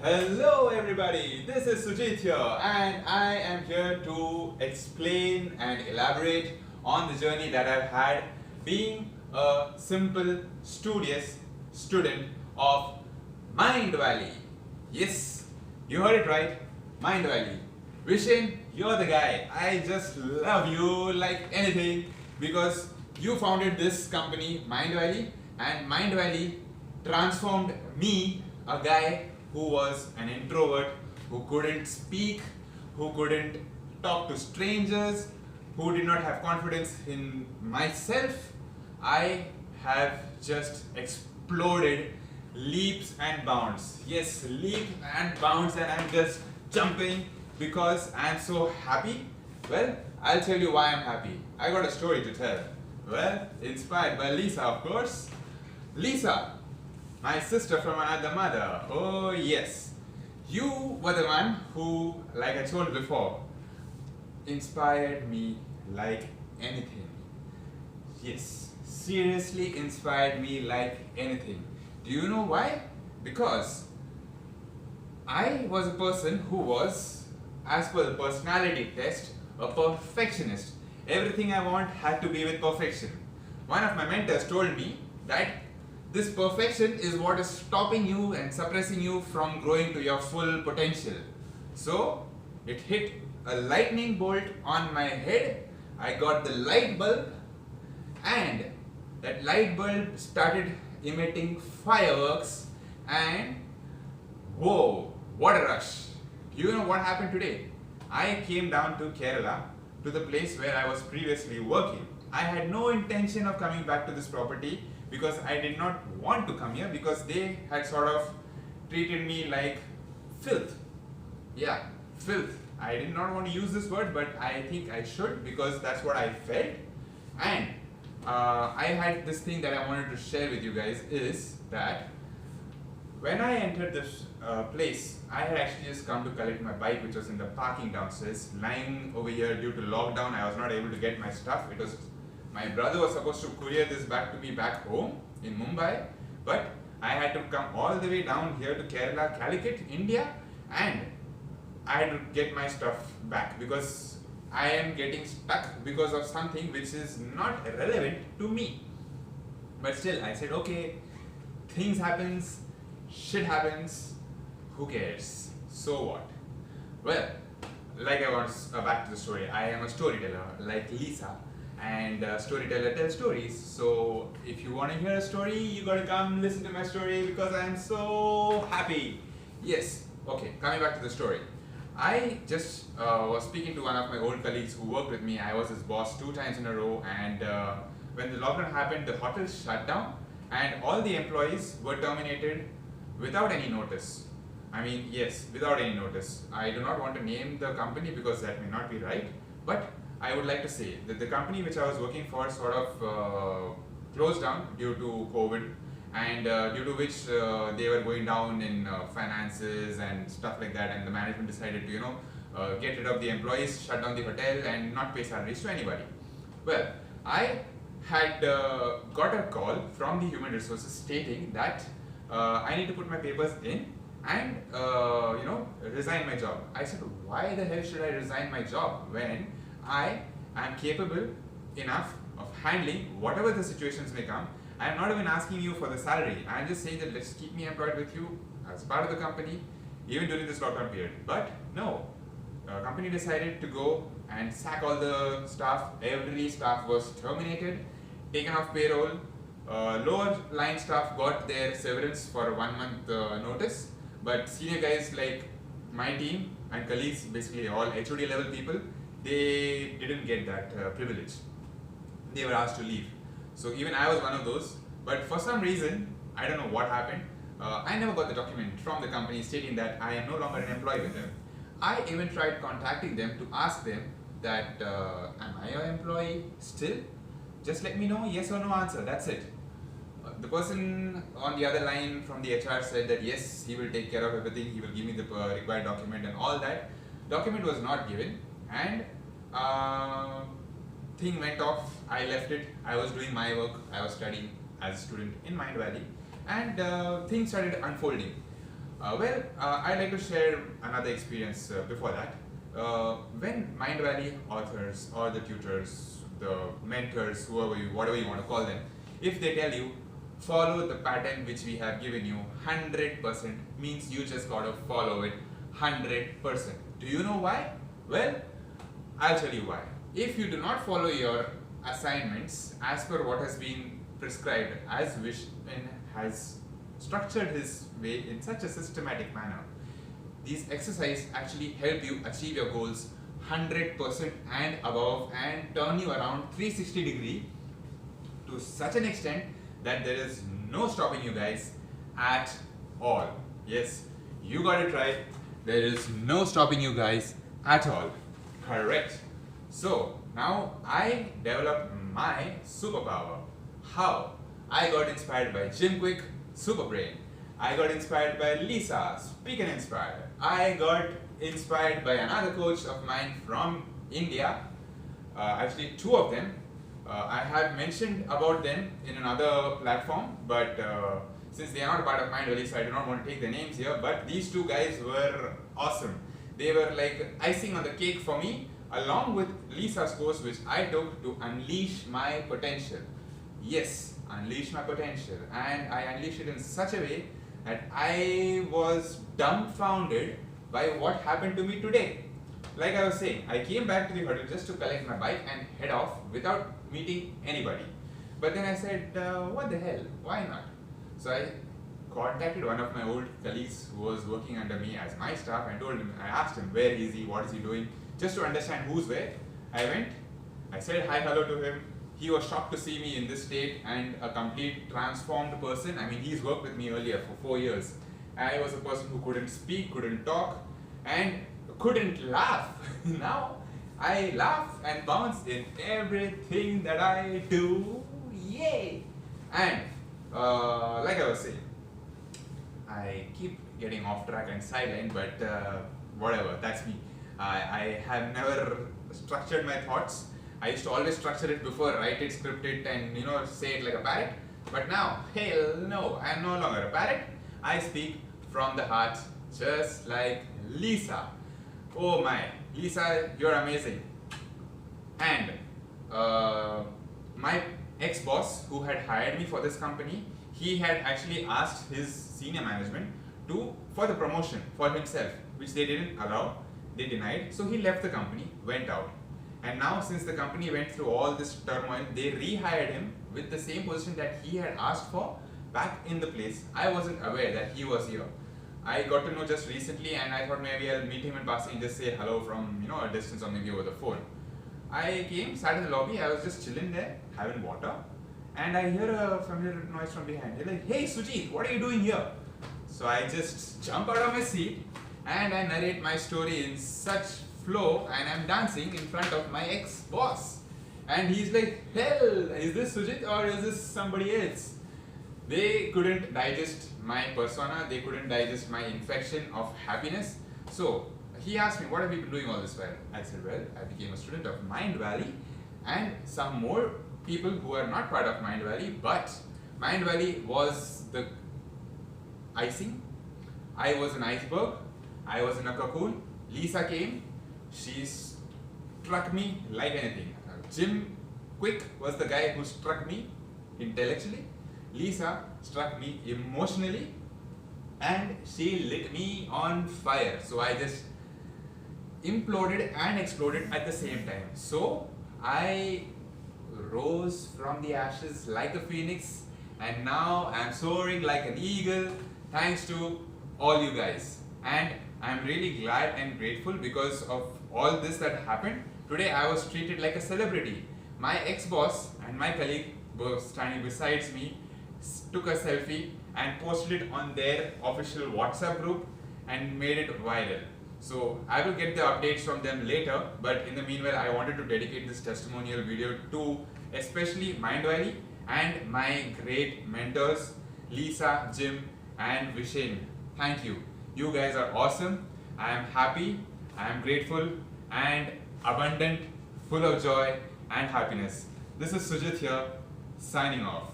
Hello everybody, this is Sujeet here and I am here to explain and elaborate on the journey that I've had being a simple, studious student of Mindvalley. Yes, you heard it right, Mindvalley. Vishen, you're the guy. I just love you like anything because you founded this company, Mindvalley, and Mindvalley transformed me, a guy who was an introvert, who couldn't speak, who couldn't talk to strangers, who did not have confidence in myself. I have just exploded leaps and bounds. Yes, leaps and bounds, and I'm just jumping because I'm so happy. Well, I'll tell you why I'm happy. I got a story to tell. Well, inspired by Lisa, of course. Lisa, my sister from another mother. Oh, yes. You were the one who, like I told before, inspired me like anything. Yes, seriously inspired me like anything. Do you know why? Because I was a person who was, as per the personality test, a perfectionist. Everything I want had to be with perfection. One of my mentors told me that this perfection is what is stopping you and suppressing you from growing to your full potential. So it hit a lightning bolt on my head. I got the light bulb, and that light bulb started emitting fireworks, and whoa, what a rush. Do you know what happened today? I came down to Kerala, to the place where I was previously working. I had no intention of coming back to this property because I did not want to come here because they had sort of treated me like filth. Yeah, filth. I did not want to use this word, but I think I should because that's what I felt. And I had this thing that I wanted to share with you guys is that when I entered this place, I had actually just come to collect my bike, which was in the parking downstairs, lying over here due to lockdown. I was not able to get my stuff. It was my brother was supposed to courier this back to me back home in Mumbai, but I had to come all the way down here to Kerala, Calicut, India, and I had to get my stuff back because I am getting stuck because of something which is not relevant to me. But still, I said, okay, things happens, shit happens, who cares? So what? Well, like I was back to the story, I am a storyteller like Lisa, and storyteller tells stories. So if you want to hear a story, you gotta come listen to my story because I am so happy. Yes, okay, coming back to the story. I just was speaking to one of my old colleagues who worked with me. I was his boss 2 times in a row, and when the lockdown happened, the hotel shut down and all the employees were terminated without any notice. I mean, yes, without any notice. I do not want to name the company because that may not be right, but I would like to say that the company which I was working for sort of closed down due to COVID, and due to which they were going down in finances and stuff like that, and the management decided to, get rid of the employees, shut down the hotel and not pay salaries to anybody. Well, I had got a call from the human resources stating that I need to put my papers in and resign my job. I said, why the hell should I resign my job when I am capable enough of handling whatever the situations may come? I am not even asking you for the salary. I am just saying that let's keep me employed with you as part of the company even during this lockdown period. But no, the company decided to go and sack all the staff. Every staff was terminated, taken off payroll. Lower line staff got their severance for a 1 month notice, but senior guys like my team and colleagues, basically all HOD level people, they didn't get that privilege. They were asked to leave. So even I was one of those, but for some reason, I don't know what happened, I never got the document from the company stating that I am no longer an employee with them. I even tried contacting them to ask them that, am I your employee still? Just let me know, yes or no answer, that's it. The person on the other line from the HR said that yes, he will take care of everything, he will give me the required document and all that. Document was not given, and thing went off. I left it. I was doing my work. I was studying as a student in Mindvalley, and things started unfolding. I'd like to share another experience before that. When Mindvalley authors or the tutors, the mentors, whatever you want to call them, if they tell you follow the pattern which we have given you 100%, means you just gotta follow it 100%. Do you know why? Well, I'll tell you why. If you do not follow your assignments as per what has been prescribed, as Vishnu has structured his way in such a systematic manner, these exercises actually help you achieve your goals 100% and above, and turn you around 360 to such an extent that there is no stopping you guys at all. Yes, you got it right. There is no stopping you guys at all. Correct. So now I developed my superpower. How? I got inspired by Jim Quick, Superbrain. I got inspired by Lisa, Speak and Inspire. I got inspired by another coach of mine from India. Actually, two of them. I have mentioned about them in another platform, but since they are not part of Mindvalley, so I do not want to take the names here. But these two guys were awesome. They were like icing on the cake for me, along with Lisa's course, which I took to unleash my potential. Yes, unleash my potential. And I unleashed it in such a way that I was dumbfounded by what happened to me today. Like I was saying, I came back to the hotel just to collect my bike and head off without meeting anybody. But then I said, what the hell, why not? So I contacted one of my old colleagues who was working under me as my staff, and I asked him, where is he, what is he doing, just to understand who's where. I went, I said hi, hello to him. He was shocked to see me in this state and a complete transformed person. I mean, he's worked with me earlier for 4 years. I was a person who couldn't speak, couldn't talk, and couldn't laugh. Now I laugh and bounce in everything that I do. Yay! And like I was saying, I keep getting off track and sidelined, but whatever, that's me. I have never structured my thoughts. I used to always structure it before, write it, script it, and say it like a parrot. But now, hell no, I am no longer a parrot. I speak from the heart, just like Lisa. Oh my, Lisa, you're amazing. And my ex-boss who had hired me for this company, he had actually asked his senior management for the promotion for himself, which they didn't allow. They denied. So he left the company, went out. And now, since the company went through all this turmoil, they rehired him with the same position that he had asked for back in the place. I wasn't aware that he was here. I got to know just recently, and I thought maybe I'll meet him in passing and just say hello from a distance, or maybe over the phone. I came, sat in the lobby, I was just chilling there, having water, and I hear a familiar noise from behind. They're like, hey Sujeet, what are you doing here? So I just jump out of my seat and I narrate my story in such flow, and I'm dancing in front of my ex-boss. And he's like, hell, is this Sujeet or is this somebody else? They couldn't digest my persona, they couldn't digest my infection of happiness. So he asked me, what have you been doing all this while? I said, well, I became a student of Mindvalley, and some more people who are not part of Mindvalley, but Mindvalley was the icing. I was an iceberg, I was in a cocoon. Lisa came, she struck me like anything. Jim Quick was the guy who struck me intellectually. Lisa struck me emotionally, and she lit me on fire. So I just imploded and exploded at the same time. So I rose from the ashes like a phoenix, and now I'm soaring like an eagle thanks to all you guys. And I'm really glad and grateful because of all this that happened. Today I was treated like a celebrity. My ex-boss and my colleague were standing beside me, took a selfie and posted it on their official WhatsApp group and made it viral. So I will get the updates from them later, but in the meanwhile I wanted to dedicate this testimonial video to especially Mindvalley and my great mentors Lisa, Jim and Vishen. Thank you. You guys are awesome. I am happy, I am grateful and abundant, full of joy and happiness. This is Sujeet here, signing off.